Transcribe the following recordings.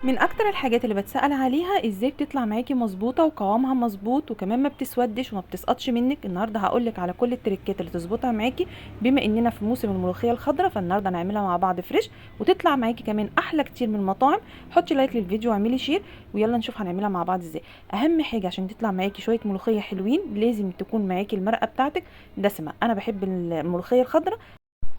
من اكتر الحاجات اللي بتسأل عليها ازاي بتطلع معاكي مظبوطه وقوامها مظبوط وكمان ما بتسودش وما بتسقطش منك. النهارده هقولك على كل التريكات اللي تظبطها معاكي، بما اننا في موسم الملوخيه الخضراء، فالنهارده هنعملها مع بعض فريش وتطلع معاكي كمان احلى كتير من المطاعم. حطي لايك للفيديو واعملي شير ويلا نشوف هنعملها مع بعض ازاي. اهم حاجه عشان تطلع معاكي شويه ملوخيه حلوين لازم تكون معاكي المرقه بتاعتك دسمه. انا بحب الملوخيه الخضراء.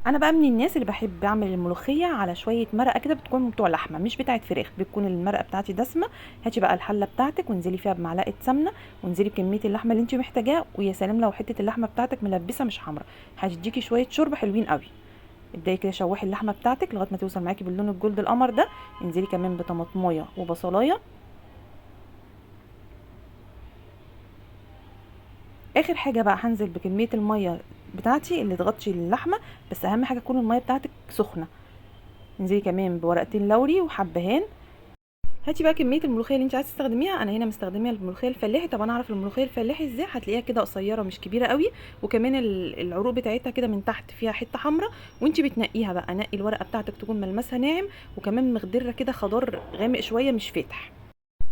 انا بقى من الناس اللي بحب اعمل الملوخيه على شويه مرقه كده، بتكون بتوع لحمه مش بتاعه فراخ، بتكون المرقه بتاعتي دسمه. هاتي بقى الحله بتاعتك وانزلي فيها بمعلقه سمنه، وانزلي بكميه اللحمه اللي انت محتاجاها، ويا سلام لو حته اللحمه بتاعتك ملبسه مش حمراء هتديكي شويه شوربه حلوين قوي. ابداي كده شوحي اللحمه بتاعتك لغايه ما توصل معاكي باللون الجولد القمر ده. انزلي كمان بطماطمايه وبصلايه. اخر حاجه بقى هنزل بكميه الميه بتاعتي اللي تغطي اللحمه، بس اهم حاجه تكون الميه بتاعتك سخنه. انزلي كمان بورقتين لوري وحبهان. هاتي بقى كميه الملوخيه اللي انت عايزه تستخدميها. انا هنا مستخدمه الملوخيه الفلاحي. طب انا اعرف الملوخيه الفلاحي ازاي؟ هتلاقيها كده قصيره مش كبيره قوي، وكمان العروق بتاعتها كده من تحت فيها حته حمراء، وانت بتنقيها بقى نقي الورقه بتاعتك تكون ملمسها ناعم، وكمان مخضره كده خضار غامق شويه مش فاتح.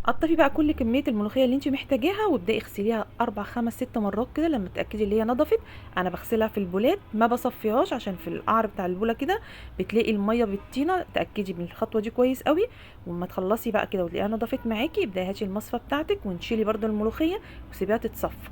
قطفي بقى كل كميه الملوخيه اللي انت محتاجاها وابداي اغسليها 4 5 6 مرات كده لما تتاكدي اللي هي نضفت. انا بغسلها في البولات ما بصفيهاش عشان في القعر بتاع البوله كده بتلاقي الميه بالطينه. تاكدي من الخطوه دي كويس قوي. وما تخلصي بقى كده وتلاقيها نضفت معاكي، ابداي هاتي المصفى بتاعتك ونشيلي برده الملوخيه وسيبيها تتصفى.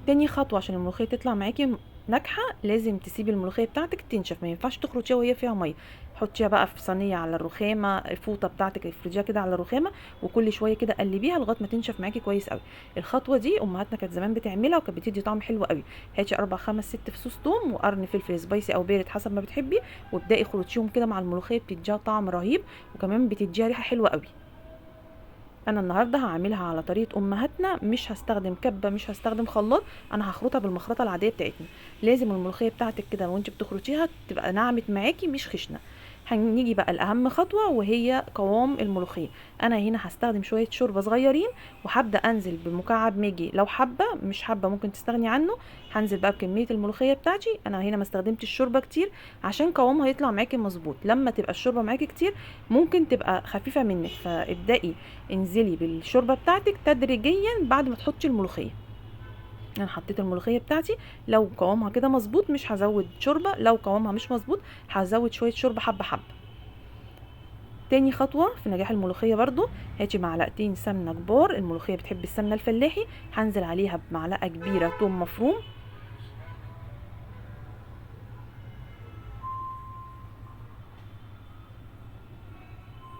تاني خطوه عشان الملوخيه تطلع معاكي ناجحه لازم تسيبي الملوخيه بتاعتك تنشف، ما ينفعش تخرطيها وهي فيها ميه. حطيها بقى في صينيه على الرخامه، الفوطه بتاعتك افرديها كده على الرخامه، وكل شويه كده قلبيها لغايه ما تنشف معاكي كويس قوي. الخطوه دي امهاتنا كانت زمان بتعملها وكانت بتدي طعم حلو قوي. هاتي 4 5 6 فصوص توم وقرن فلفل سبايسي او بارد حسب ما بتحبي، وابداي خرطيهم كده مع الملوخيه، بتديها طعم رهيب وكمان بتديها ريحه حلوه قوي. انا النهارده هعملها على طريقه امهاتنا، مش هستخدم كبه مش هستخدم خلاط، انا هخرطها بالمخرطه العاديه بتاعتنا. لازم الملوخيه بتاعتك كده وانت بتخرطيها تبقى ناعمه معاكي مش خشنه. هنيجي بقى لاهم خطوه وهي قوام الملوخيه. انا هنا هستخدم شويه شوربه صغيرين وهبدا انزل بمكعب ماجي، لو حابه مش حابه ممكن تستغني عنه. هنزل بقى بكميه الملوخيه بتاعتي. انا هنا ما استخدمتش الشوربه كتير عشان قوامها يطلع معاكي مظبوط. لما تبقى الشوربه معاكي كتير ممكن تبقى خفيفه منك، فابدأي انزلي بالشوربه بتاعتك تدريجيا بعد ما تحطي الملوخيه. انا حطيت الملوخيه بتاعتي، لو قوامها كده مظبوط مش هزود شوربه، لو قوامها مش مظبوط هزود شويه شوربه حبه حبه. تاني خطوه في نجاح الملوخيه برضو، هاتي معلقتين سمنه كبار، الملوخيه بتحب السمنه الفلاحي، هنزل عليها بمعلقه كبيره توم مفروم.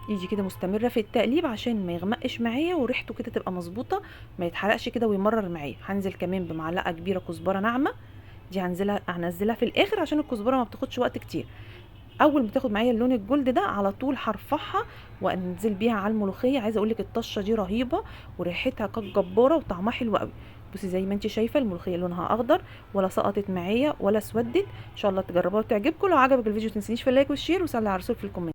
يجي كده مستمره في التقليب عشان ما يغمقش معايا وريحته كده تبقى مظبوطه، ما يتحرقش كده ويمرر معايا. هنزل كمان بمعلقه كبيره كزبره ناعمه، دي هنزلها في الاخر عشان الكزبره ما بتاخدش وقت كتير. اول ما تاخد معايا اللون الجولد ده على طول هرفعها وانزل بيها على الملوخيه. عايزه اقولك الطشه دي رهيبه وريحتها كانت جباره وطعمها حلو قوي. بصي زي ما انت شايفه الملوخيه لونها اخضر ولا سقطت معايا ولا اسودت. ان شاء الله تجربوها وتعجبكم. لو عجبك الفيديو متنسيش في اللايك والشير وسلي على الرسول في الكومنت.